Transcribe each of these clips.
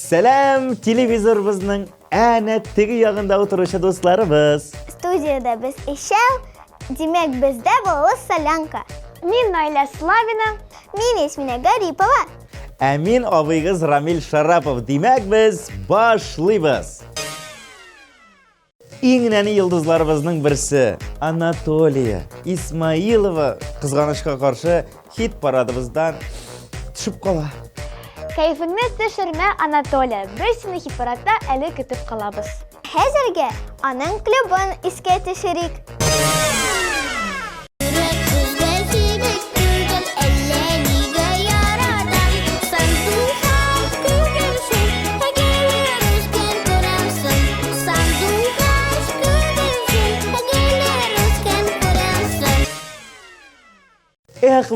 Selam televizorimizning ana tegi yog'ida o'tiruvchi do'stlarimiz. Studiyada biz Eşev, demek bizde bo'lamiz Salanka. Men Noila Slavina. Men Esmina Garipova. Amin abiygiz Ramil Sharapov. Demak biz boshlaymiz. Eng nani yulduzlarimizning birisi Anatoliya Ismailova qizg'anishga qarshi hit paradimizdan tushib qoladi. Keyfini düşürme Anatolia. Bir seni hiparatta eli kütüp kalabız. Hozirgi onun klubini esga tushirik.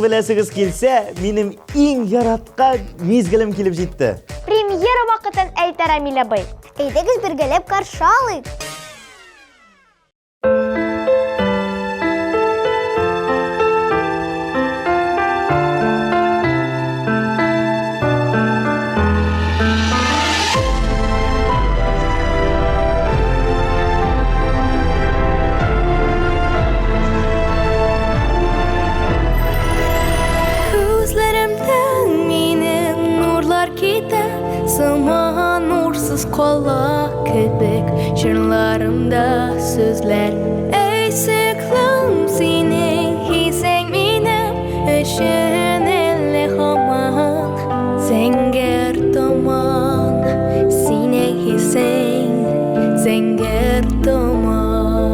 Bilasiz kelsa, mening eng yaratgan mezgilim kelib jetdi. Premyera vaqtdan aytar Amila Bey. Eydegiz birgalab qarshi olaylik. Zaman nursuz kolla köpük şırlarımda sözler Ey sıklım senin hisen benim Eşin elle haman Zenger duman Sine hisen Zenger duman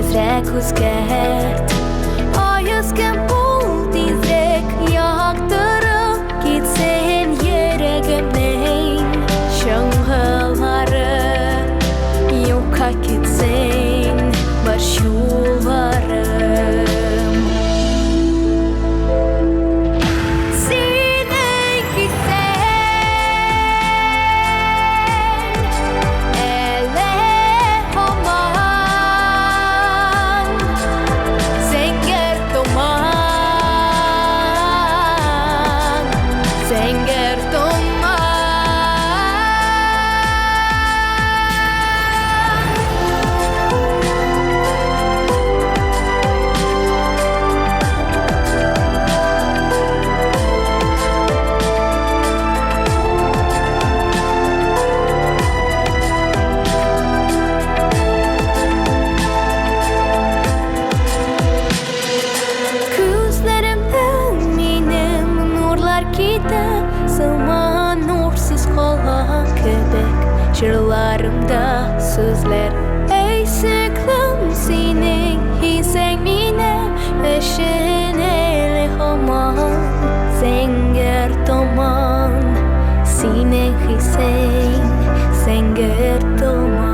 Tizrek uzgert Ayızken bul tizrek Yaktırıp gitsen yeregemin Şanghaları Yoka gitsen Baş yollarım Şırlarımda sözler Ey sıklım senin hisen mine Eşin eli haman Zenger duman Sine hisen Zenger duman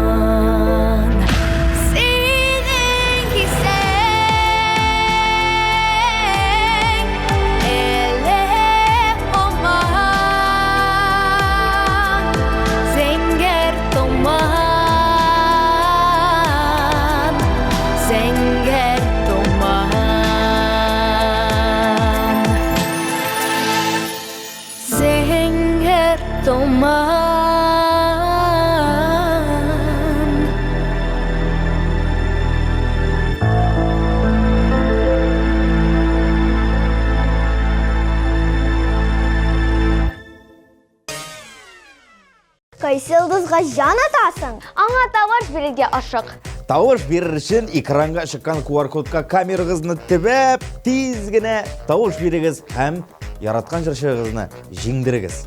Qaysi yıldızga jan atasın? Аңа таваш беруге ашык. Тавыш берер үшін экранға шыққан QR кодқа камераңызды тібіп, тезгіне тавыш беріңіз һәм яратқан жыршығызны жеңдіріңіз.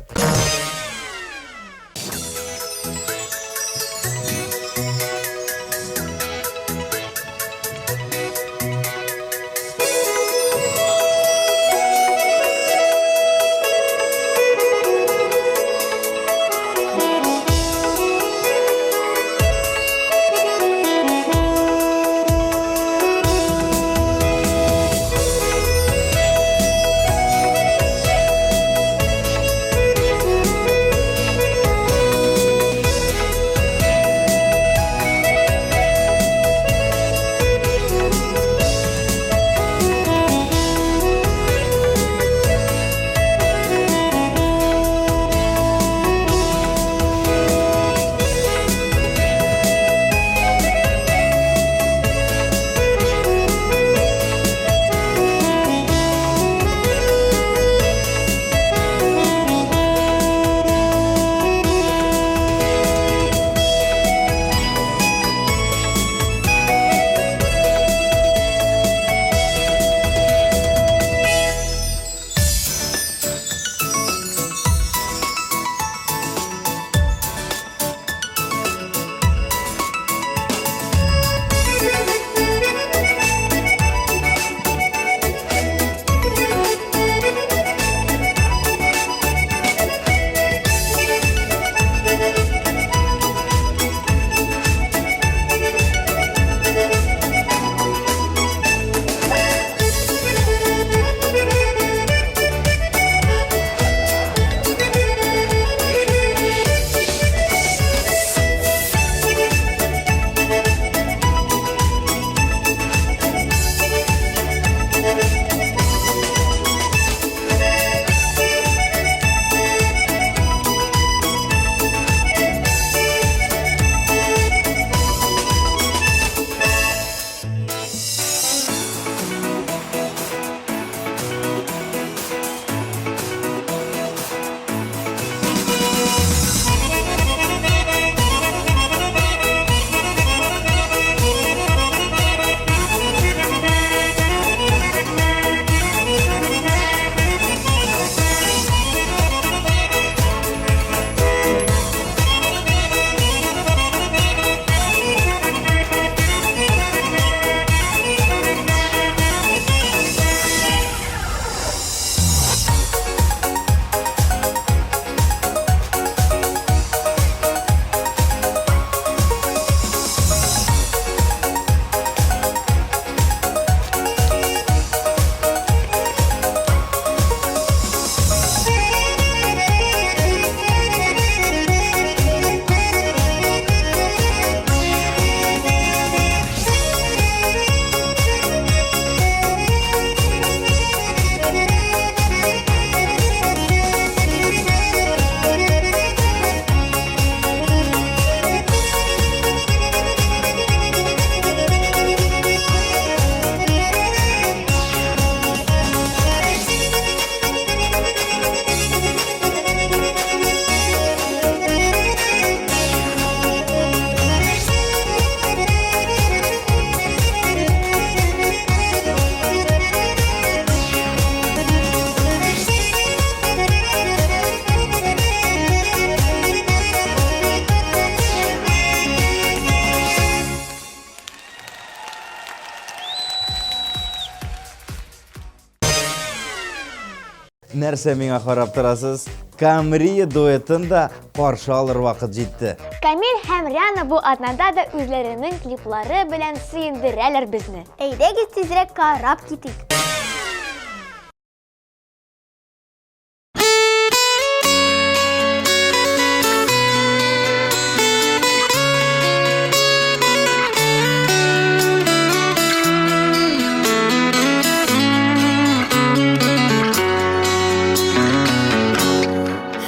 нәрсе миңа қарап тұрасыз? Камрия дуэтін да қаршы алыр вақыт жетті. Камил һәм Риана бу атнада да үзләренең клиплары белән сөендерәләр безне. Әйдәгез тизрәк карап китик.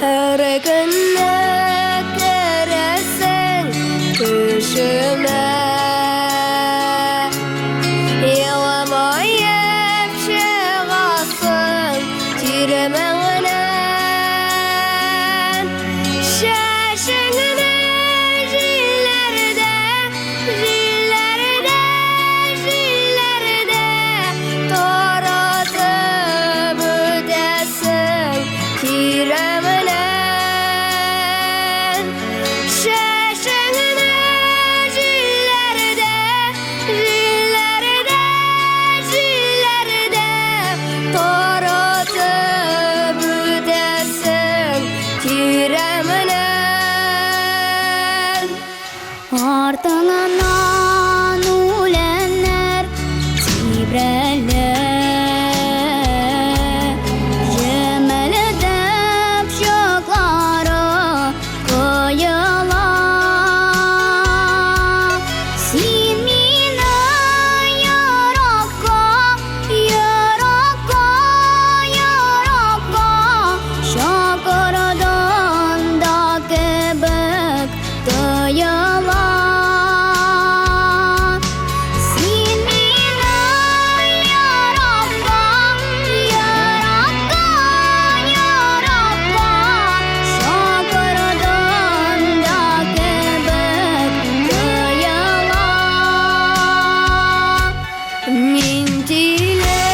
Her günne keresen düşüme Yalamayıp çıgasın tiremenden Şaşını jillerde, jillerde, jillerde Taratıp ötesin tiremenden Şaşını jillerde, jillerde, jillerde Taratıp ötesin tiremenden Артыңнан үләннәр тибрәләр Җәмәлдәп чаклары коела Син мине яракка, яракка, яракка Чакырдан да кебек тоела Син мине яракка, яракка, яракка Чакырдан да кебек тоела Мин тиле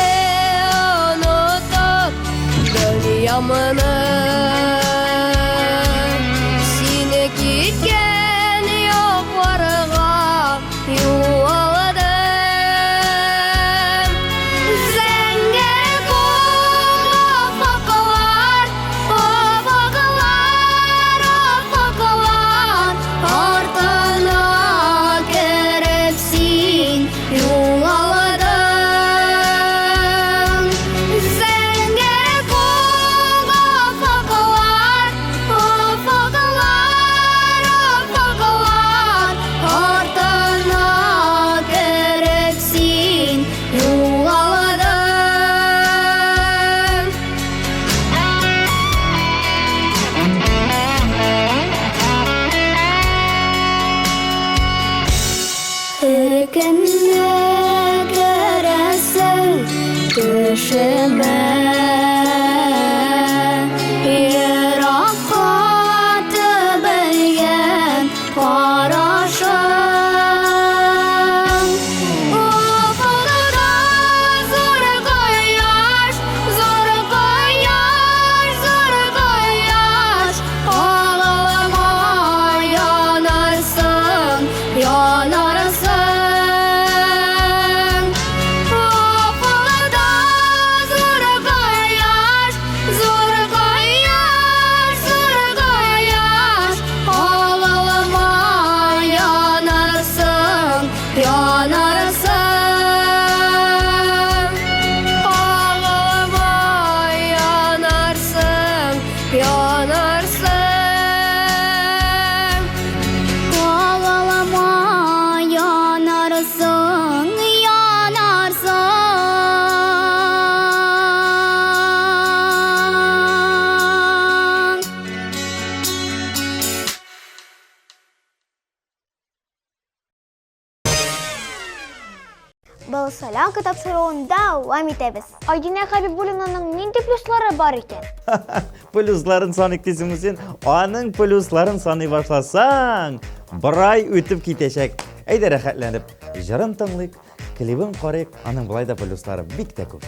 онытып дөньямны Сине киткән якларга юалдым Зәңгәр офаклар, офаклар, офаклар Артына кереп син юалдың Зәңгәр офаклар, офаклар, офаклар Артына кереп син юалдың Her günne keresen düşüme Yirakka tübelgen karашың Ufukda zor koyaş, zor koyaş, zor koyaş Ağlama yanarsın, yanarsın Ufukda zor koyaş, zor koyaş, zor koyaş Ağlama yanarsın, yanarsın Ağlama yanarsın, yanarsın Ağlama yanarsın, yanarsın Был солянка тапшыруында дәвам итәбез. Айдина Хәбибуллинаның нинди плюслары бар икән? Плюсларын санык дисеңме сен? Аның плюсларын саный башласаң, бір ай өтіп кетешек. Әйдә рәхәтләнеп, жырын тыңлыйк, клибын карыйк, аның былай да плюслары бик тә күп.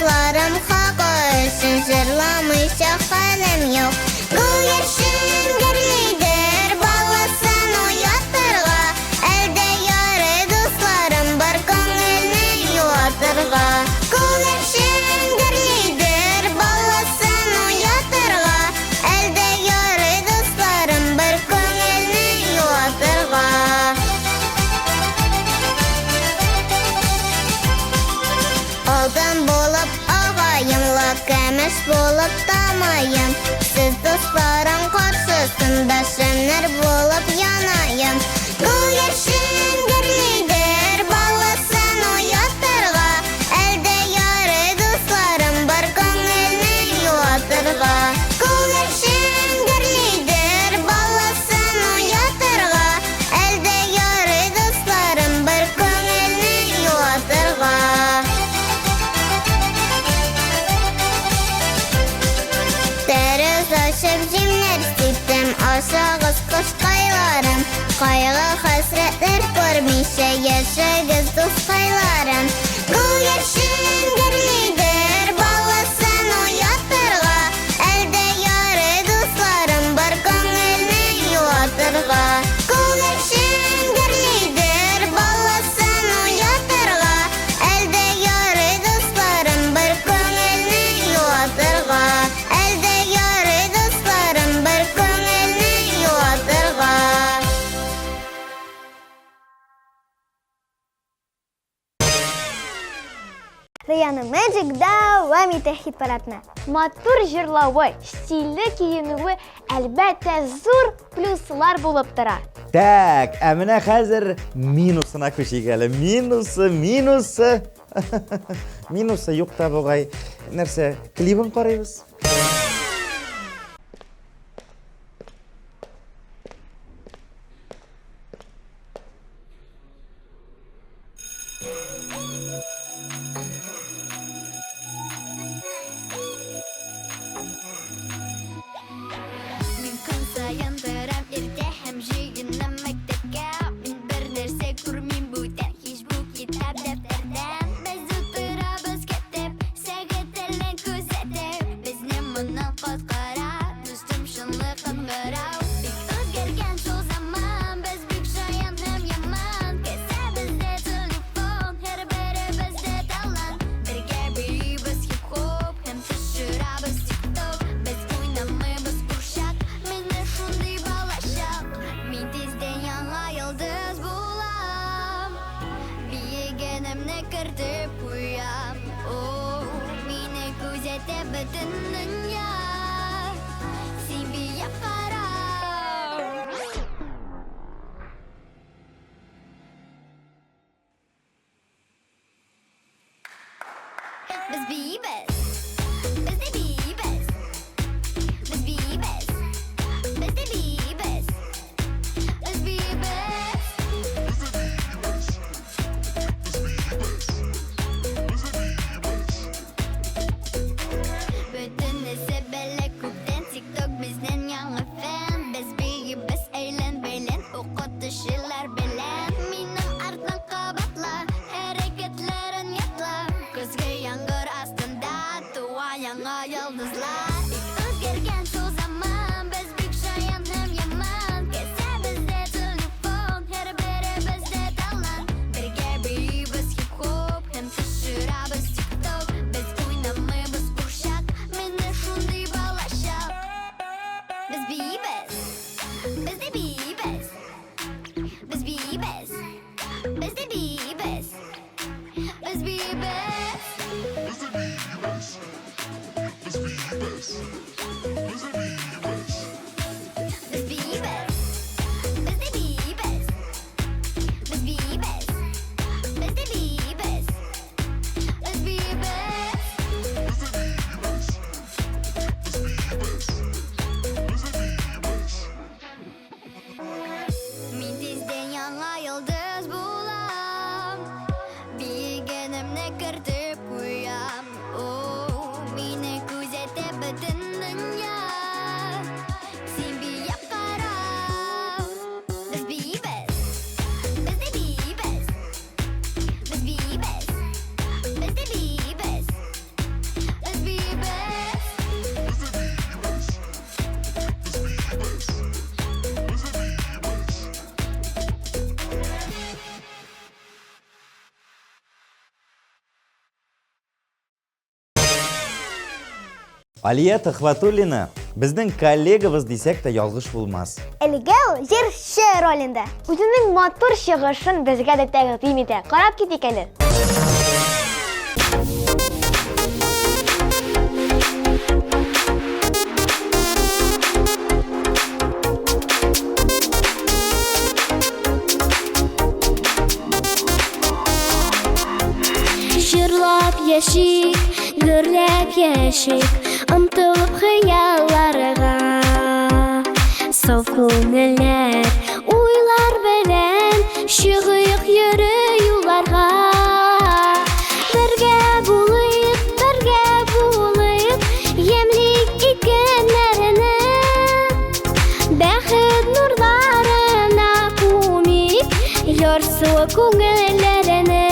dostlarım hakkı üçün jırlamışa halim yok. Gülerşin gürlidir balasın uyatırga, elde yarı dostlarım bir köngülni yuvatırga. Gülerşin gürlidir balasın uyatırga, elde yarı dostlarım bir köngülni yuvatırga. Altın bulup ağayımla kömüş bulup damayım. Siz dostlarım karşısında şenler bulup yanayım. Gülerşin gürlidir balasın uyatırga, elde yarı dostlarım bir köngülni yuvatırga. Gülerşin gürlidir balasın uyatırga, elde yarı dostlarım bir köngülni yuvatırga. Deriz aşıp cimler istittim, aşağız kış kaylarım. Kaygı hasretler görmüşe yaşayız dost kaylarım. Gülerşin gürlidir balasın uyatırga, elde yarı dostlarım bir köngülni yuvatırga. Gülerşin gürlidir balasın uyatırga, elde yarı dostlarım bir köngülni yuvatırga. Elde yarı dostlarım bir köngülni yuvatırga. Riyana Magic devam ite hiperatma. Матур җырлавы, стильле киенүе әлбәттә зур плюслар булып тора. Так, әмінә хәзір минусына көшегелі. Минусы. Минусы юк та бұғай. Нәрсе, клибін қарайбыз? Min kun sayan taraf erkek hem jiginem mektepke. Min bir nerse kurmin buten hiç bu kitap defterden. Biz oturabız ketep, segetelen küzetep. Biz ne mınan kotkara, dostum şunlı kıngırav. Biz özgergen şu zaman, biz büyük şayan hem yaman. Kese bizde telefon, her biri bizde talan. Birge biz hip hop, hem taşırabız TikTok. Biz oynamıyız kurşak, mine şundi balaşak. Min tezden yana yıldız bulam. Biyegenim ne kırtıp uyam. Oh, mine kuzete bütün dünya. Simbiye para. Biz biyibez. Biz de biyibez. Biz biyibez. Biz de biyibez. Biz biyibez. Bütün nesebele kupten TikTok bizden yanı fan. Biz biyibez eğlen belen okutuşular belen. Minum artdan kabatla hareketlerin yatla. Kızgı yangır aslında tua yana yıldızlar. Özgergen şu zaman biz büyük şayan hem yaman. Kese bizde telefon her biri bizde talan. Birge biz hip hop hem taşırabız TikTok. Biz oynamıyız kurşak mine şundi balaşak. Biz biyibez. Biz de biyibez. Biz biyibez. Biz de biyibez. Biz biyibez. Biz biyibez. Biz de biyibez. Biz biyibez. Biz de biyibez. Biz biyibez. Min tezden yana yıldız bulam. Biyegenim ne kırtıp uyam. Oh, mine kuzete bütün Алия Тахватуллина безнең коллегабыз дисәк тә ялгыш булмас. Әлегә ул җырчы ролендә. Үзенең матур чыгышын безгә дә тәкъдим итә. Карап китик әле. Жырлап яшик, гөрләп яшик, омтылып хыялларга. Саф күңелләр, уйлар белән, чыгыйк йөре юлларга. Бергә булыйк, ямлик икәннәрне. Бәхет нурларына күмик, ярсу күңелләрне.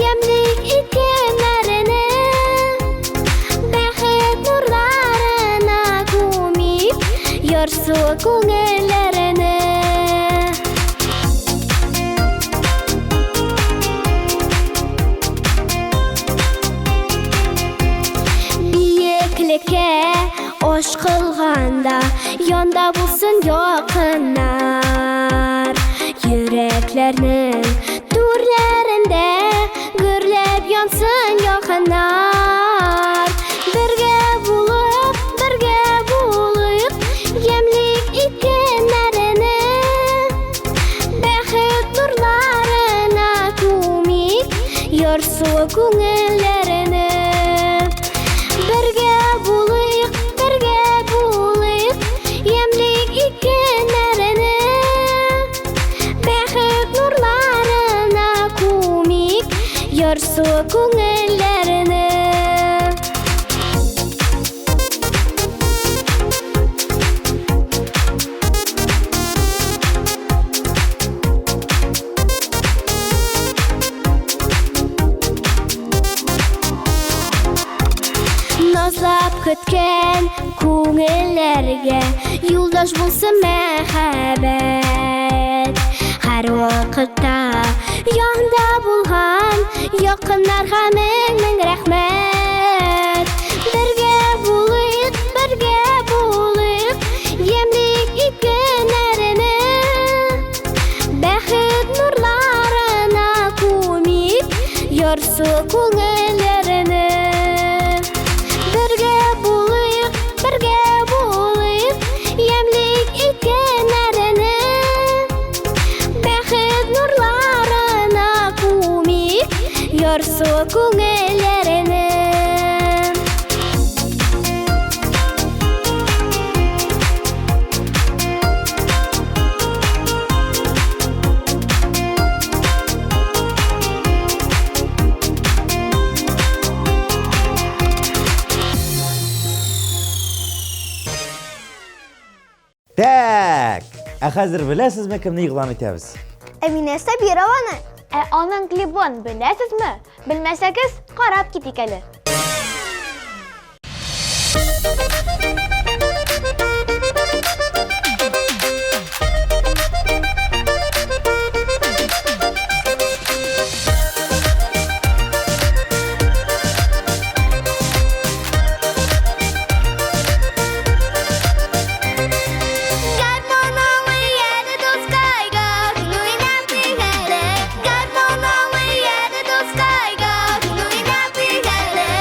Ямлик икәннәрне, бәхет нурларына күмик, ярсу күңелләрне. Биеклеккә аш кылганда, янда булсын якыннар. Йөрәкләрнең түрләрендә гөрләп янсын якыннар. Бергә булыйк, ямлик икәннәрне. Бәхет нурларына күмик, ярсу күңелләрне. Бергә булыйк, ямлик икәннәрне. Бәхет нурларына күмик, ярсу күңелләрне. Назлап көткән күңелләргә юлдаш булсын мәхәббәт. Һәр вакытта янда булган якыннарга мең рәхмәт. Бергә булыйк, ямлик икәннәрне. Бәхет нурларына күмик, ярсу күңелләрне. Бергә булыйк, ямлик икәннәрне. Бәхет нурларына күмик, ярсу күңелләрне. Так, хәзер беләсезме кемне игълан итәбез? Әминә Сабированы. Аның клибын беләсезме? Белмәсәгез, карап китик әле. Garmonаңы яды доскайга, күңелеңә бигәле.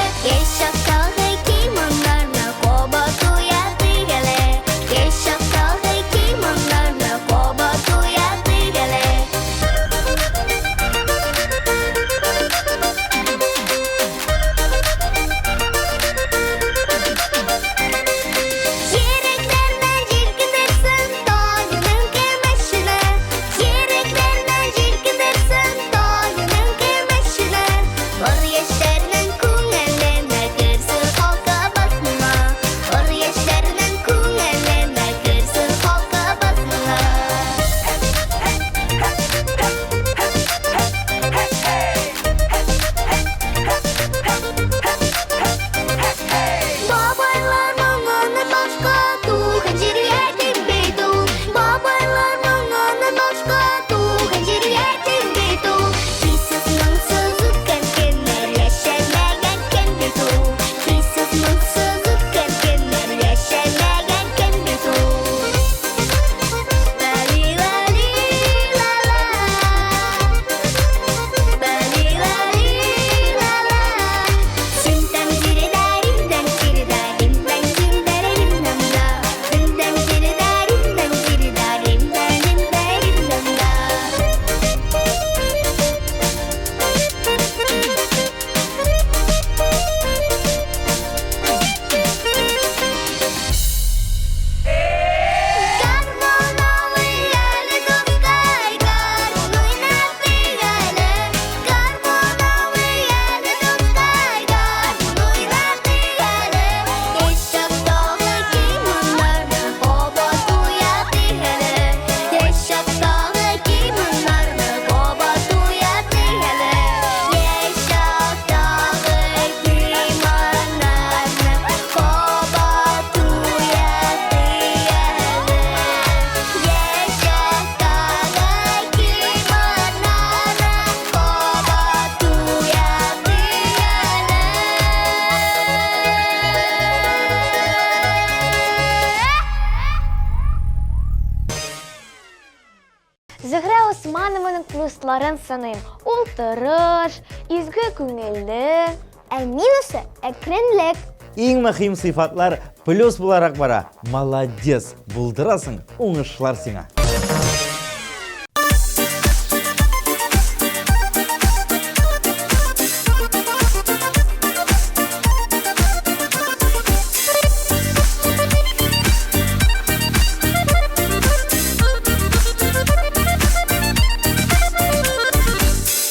плюсларын саныйм. Ул тырыш, изге күңелле. Ә минусы әкренлек. Иң мөһим сыйфатлар плюс буларак бара. Молодец, булдырасың, уңышлар сиңа.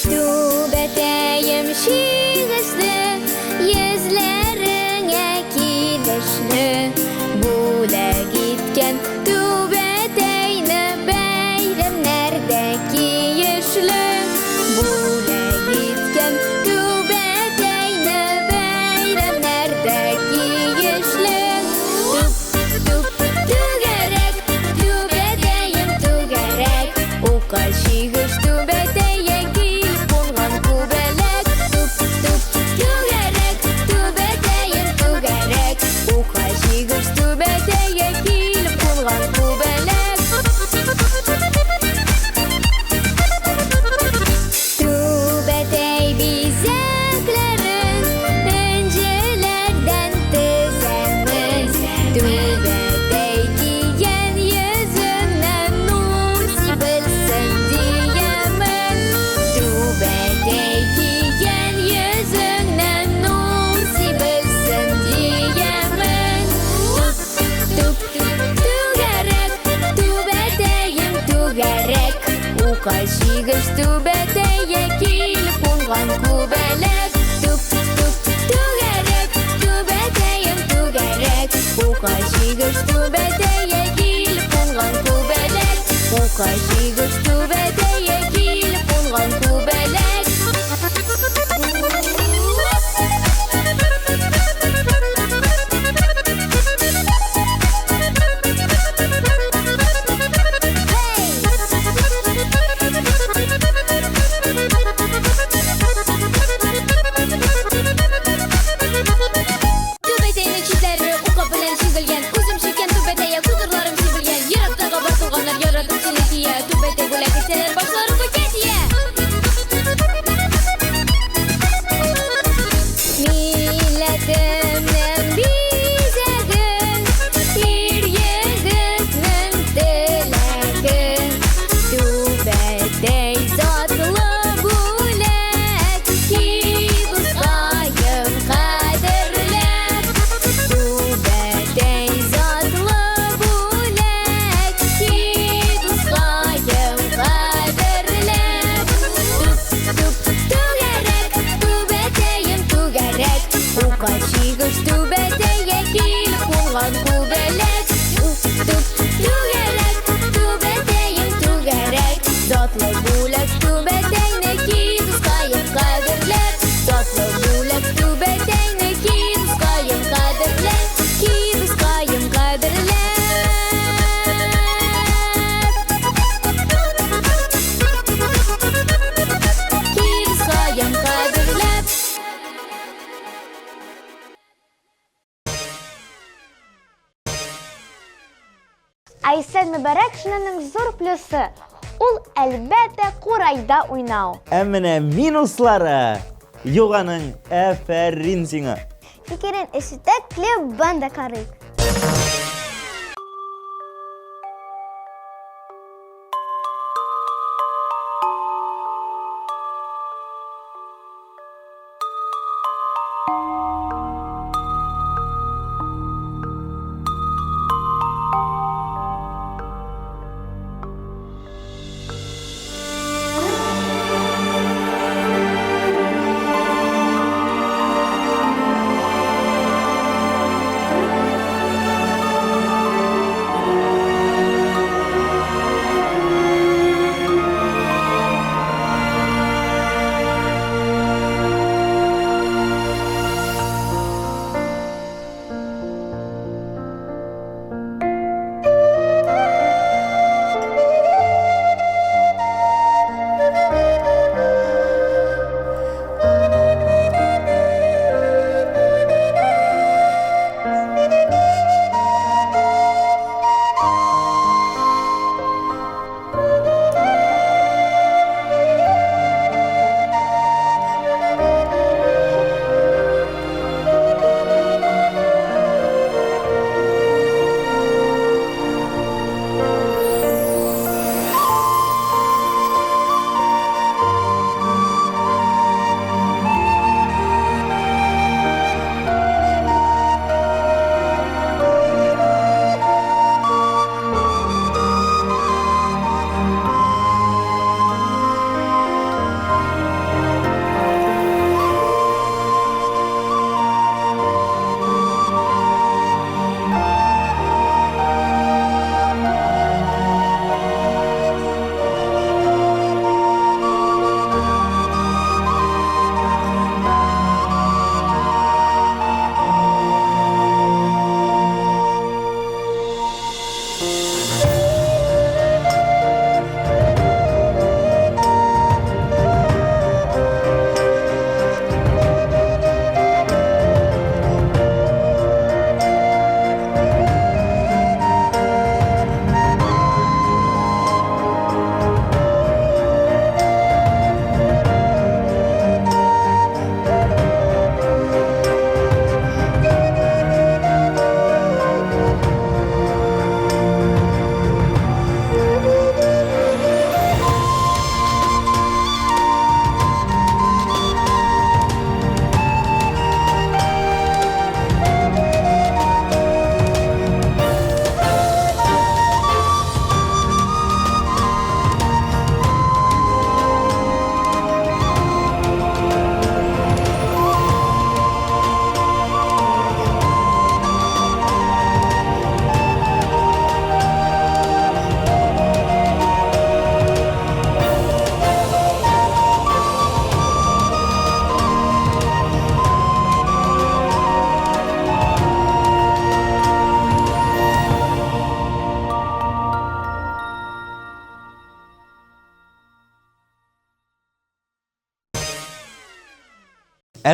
Түбәтәем шигешле, йөзләреңә килешле. Бүләк иткән түбәтәйне бәйрәмнәрдә киешле. Бүләк иткән түбәтәйне бәйрәмнәрдә киешле. Түгәрәк, түбәтәем түгәрәк, укай шигеш түбәтәйе килеп булган күбәләк. Түгәрәк, түбәтәем түгәрәк, укай шигеш түбәтәйе килеп булган күбәләк. Түбәтәй бизәкләрен энҗеләрдән тезәмез. Түбәтәй кигән йөзеннән нур сибелсен диемен. Түбәтәй кигән йөзеннән нур сибелсен диемен. Түгәрәк, түбәтәем түгәрәк, укай шигеш түбәтәйе килеп кунган күбәләк. Түгәрәк, түбәтәем түгәрәк, укай шигеш түбәтәйе килеп кунган күбәләк. Укай шигеш түбәтәйе килеп кунган күбәләк. Түбәтәйнең читләре ука белән чигелгән, күзем шикән түбәтәйе, күзләрем сибелгән. Ерактагы бар туганнар яратып сине тия. Түбәтәй бүләк итсәләр башлары бөкә тия. Милләтемнең бизәген, ир-егетнең теләге. Түбәтәй затлы бүләк, ки дускаем кадерләп. Түбәтәй затлы бүләк, ки дускаем кадерләп. Түгәрәк, түбәтәем түгәрәк, укай шигеш түбәтәйе килеп кунган күбәләк. Түгәрәк, түбәтәем түгәрәк, затлы бүләк түбәтәйне ки дускаем кадерләп. Затлы бүләк түбәтәйне ки дускаем кадерләп. Ки дускаем кадерләп. Ки дускаем кадерләп. Айсен Мөбәрәкшинәнең зур плюсы ул әлбәттә курайда уйнау. Ә менә минуслары. Юганың әфәрин сиңа. Фикерен ишетеп, клубын да карыйк.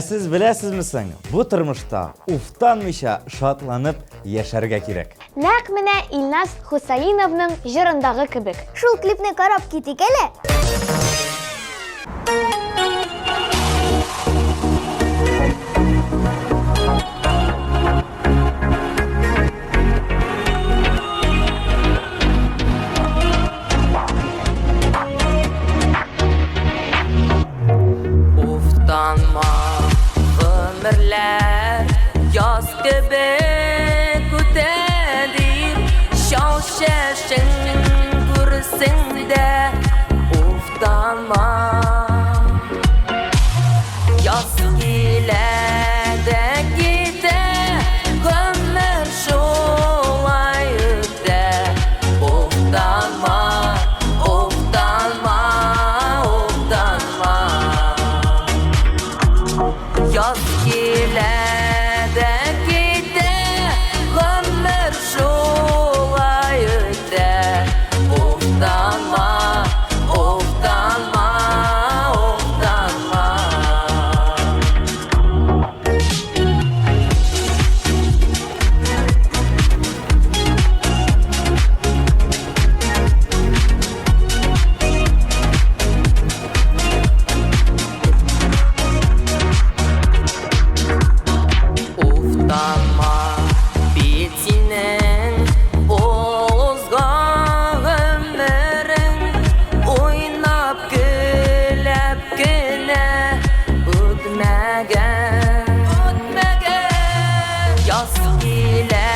Siz bilesizmisin, bu turmuşta uftanmışa şatlanıp yaşarga kirek. Нәкъ менә Илназ Хусаиновның җырындагы кебек. Шул клипне карап китик әле. Uftanma ömürler yaz gibi kutedir şaşaşın kursun de uftanma yaz ile de gide ömür şolay öte uftanma uftanma uftanma yaz ile de gide ömür şolay öte uftanma uftanma uftanma Uftanma bitinin ozgan ömrün oynap gülüp güne ötmegen yaz ile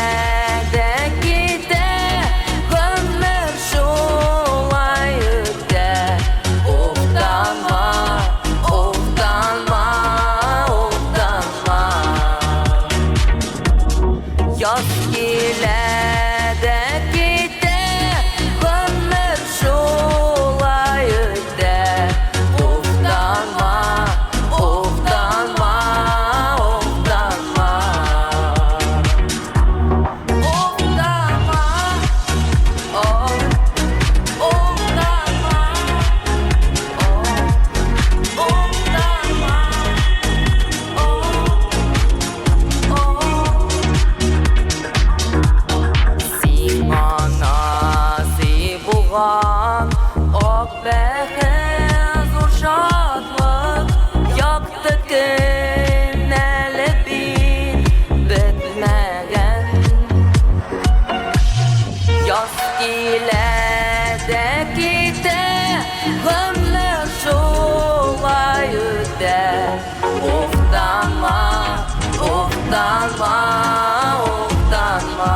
de gide ömür şolay öte uftanma uftanma uftanma yaz ile de gide ömür şolay öte uftanma uftanma uftanma uftanma oh uftanma oh uftanma Simana sibuğan ok behez uşatlık yaktı güneli bin bitmegen yaz ile de gide ömür şolay öte uftanma uftanma uftanma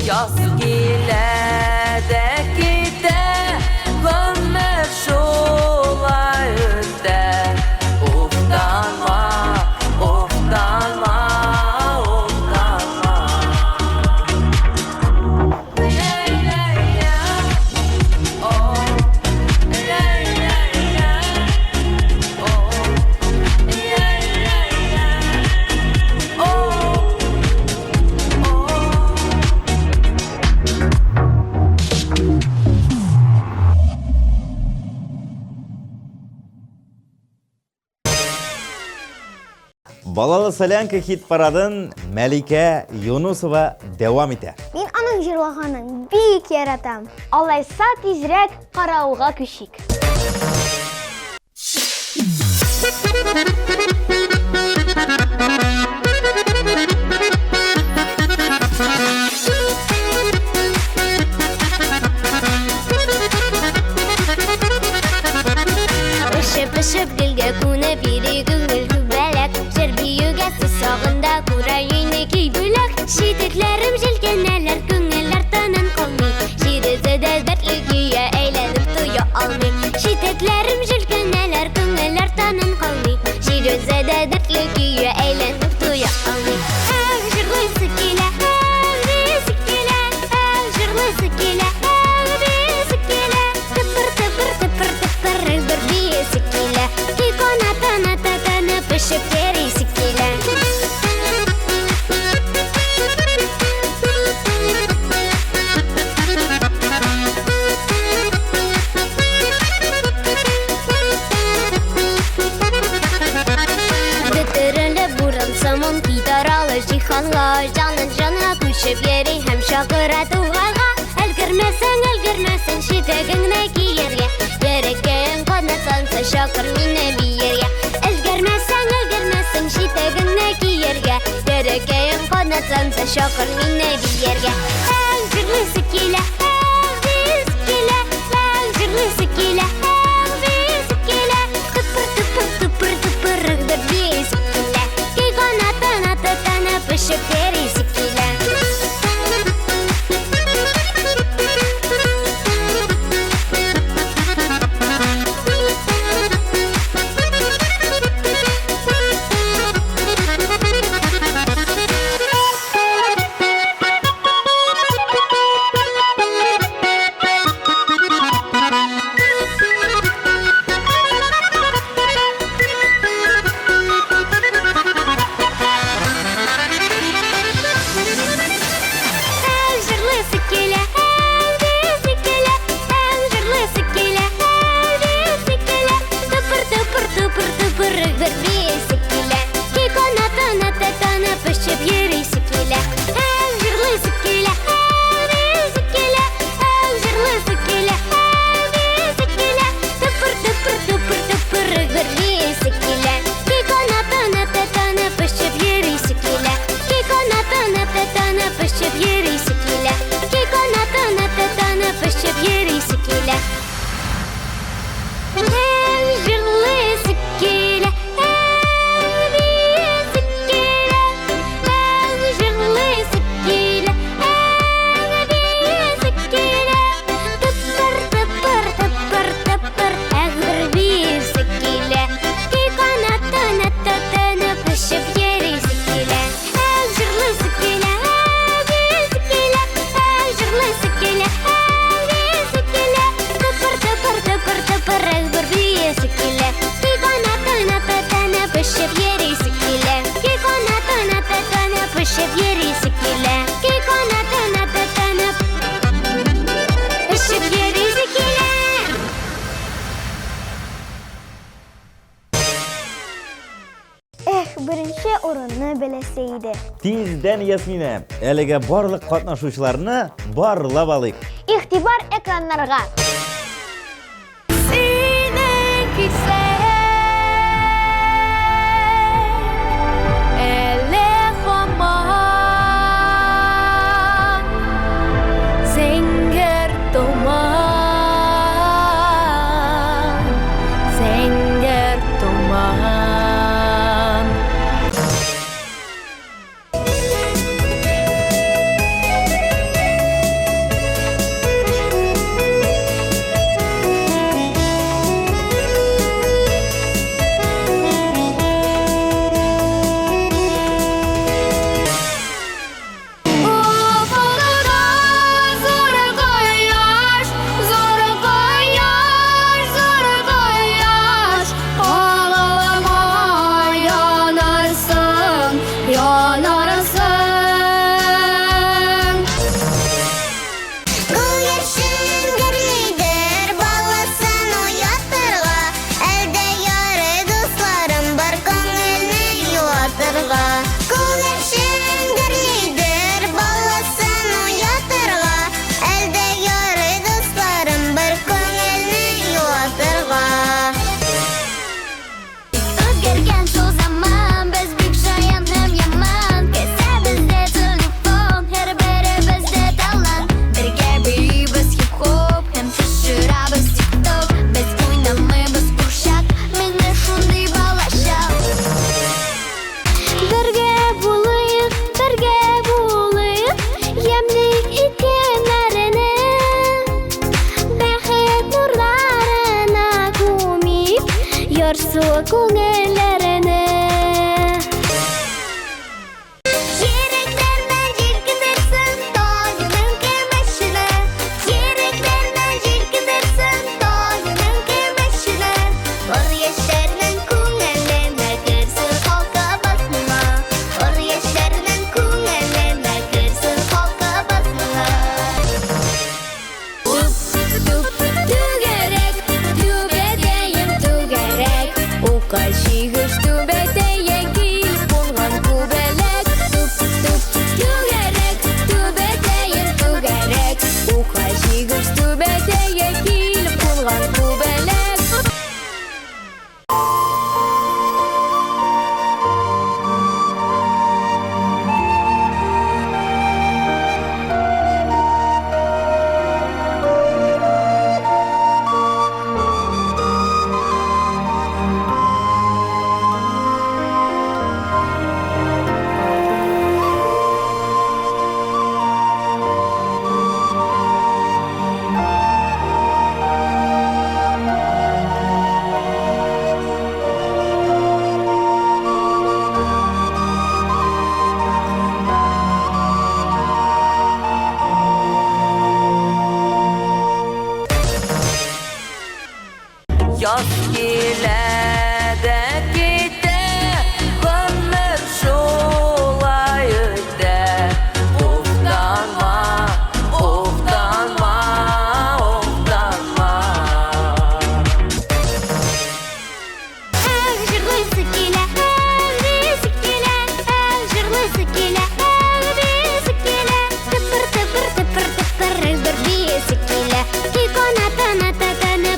yaz ile de gide ömür şolay öte uftanma uftanma uftanma Ley ley ya oh ley ley ya oh ley ley ya oh Balalı Salyanka hit paradın Melike Yunusova devam eder. Мин аның җырлаганын бик яратам. Алайса тизрәк карауга күчик. Пышып гөлгә күнә бире күңел күбәләк Җыр биюгәсе сагында күрә йөнеки бүләк Читекләрем җилкәнәләр күңелләр тынын калмый Җирезедә дәртле көйә әйләнеп туя алмый Читекләрем җилкәнәләр күңелләр тынын калмый Җирезедә дәртле көйә әйләнеп туя алмый Җырлыйсы килә, бизы килә Җырлыйсы килә, бизы килә Тыпыр, тыпыр, тыпыр, тыпыр бер бизы килә Ки канатын шақыр мені биерге. Әң жырлысы келе, әң бейсі келе, әң жырлысы келе, әң бейсі келе. Тыпыр, тыпыр, тыпыр, тыпыр, ығдыр бейсі келе. Кей қанатын ататаны пішіп бересі келе. Birinci orunni bileseydi. Tezden Yasmina, әлеге барлық қатнашучыларны барлап алыйк. İxtibar ekranlarga. Seni güzel ele aman Zenger duman Zenger duman Su ko'ngillarni Yereklardan jirkinirsin doyuning kemashini Yereklardan jirkinirsin doyuning kemashini Or yoshlarning ko'ngilini kirsin xalqa basma Or yoshlarning ko'ngilini kirsin xalqa basma Tugerek, tugedeyim tugerek Uqashigish Yaz келеді кете, өмір жолай өтті. Оқтанма, оқтанма, оқтанма. Ақ жырлысы келе, бесі келе, ақ жырлысы келе, бесі келе. Тыпыр, тыпыр, тыпыр, тыпыр, бір бесі келе. Икона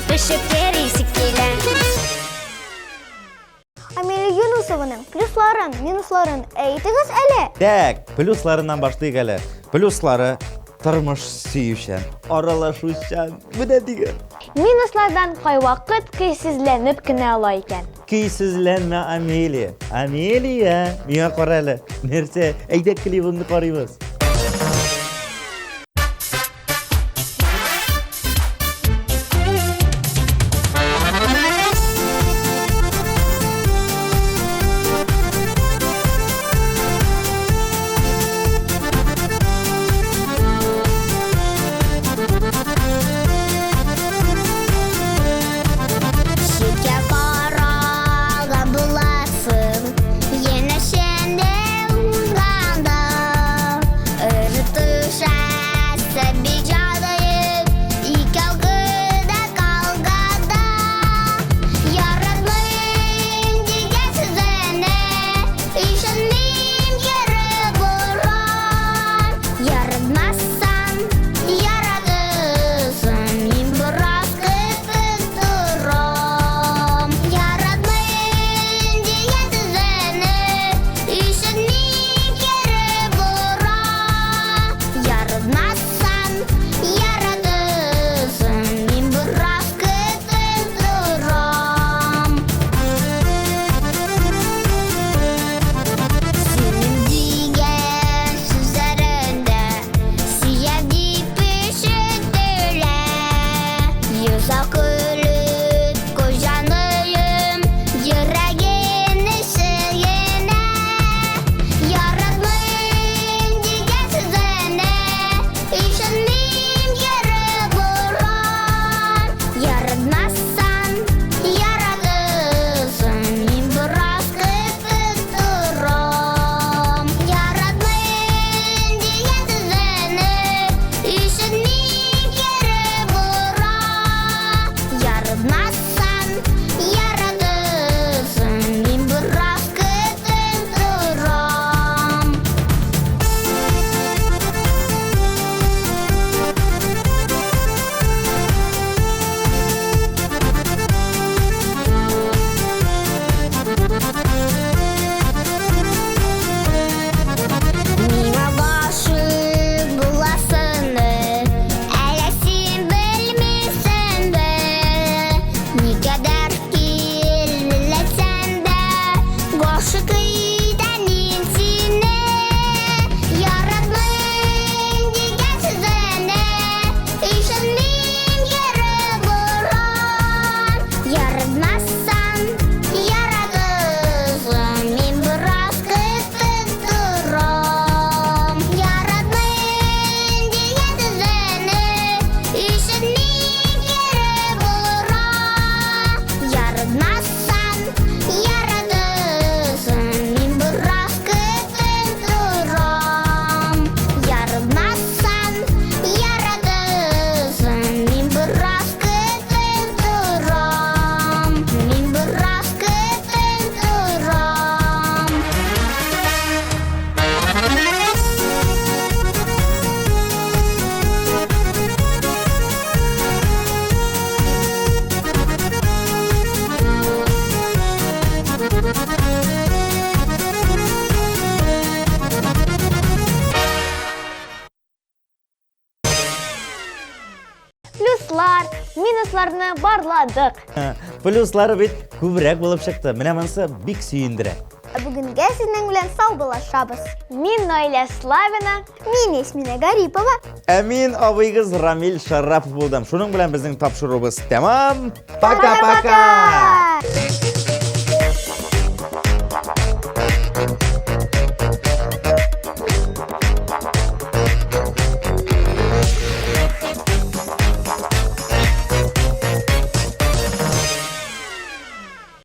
пішіп кересі келе. Амелия Юнусованың плюсларын, минусларын әйтігіз әлі. Так, плюсларынан башлайық әлі. Плюслары тормыш сөйүшән, аралашучан. Менә диген. Минуслардан кай вакыт көйсезләнеп кенә ала икән. Көйсезләнмә, Амелия. Амелия, миңа кара әле. Нәрсә? Әйдә клибыңны карыйбыз. Şike karaga bulasın, yine şende unganda. Irtışası bir cadayıp, ikavgıda kavgada. Yaratmayın diye sizene, işinmeyim yere buran. Yaratmazsan yaratırsın, min biraz kıtık durum. Yaratmayın diye sizene, işinmeyim yere buran. Yaratmazsan yaratırsın, min biraz kıtık durum. Senin diyen sözlerinde sevdi pişirdiler. Yüze gülüp kocanıyım yüreğini sıyene. Yaratmayın diye sizene, işinmeyim yere buran. Yaratmazsan yaratırsın, min biraz kıtık durum. Yaratmayın diye sizene, işinmeyim yere buran. Yaratmazsan yaratırsın, min biraz kıtık durum. Mine başı bulasını, elesin bilmişsin de. Ne kadar kirletsen de, koşu kıyıdan insine. Yaratmayın diye sizene, işinmeyim yere buran. Yaratmazsan yaratırsın, min biraz kıtık durum. Yaratmayın diye sizene, işinmeyim yere buran. Yaratmazsan yaratırsın, min biraz kıtık durum. Yaratmazsan yaratırsın, min biraz kıtık durum. Min biraz kıtık durum. Плюслар, минусларны барладык. Плюслары бит күбрәк булып чыкты. Менә монысы бик сөендерә. Бүгінге сіздің білен сау болашабыз. Мин Наиля Славина. Мен Есмина Гарипова. Ә мин абыйгыз Рамил Шарапов булдым. Шуның белән безнең тапшыруыбыз тәмам. Пока-пока. Пока!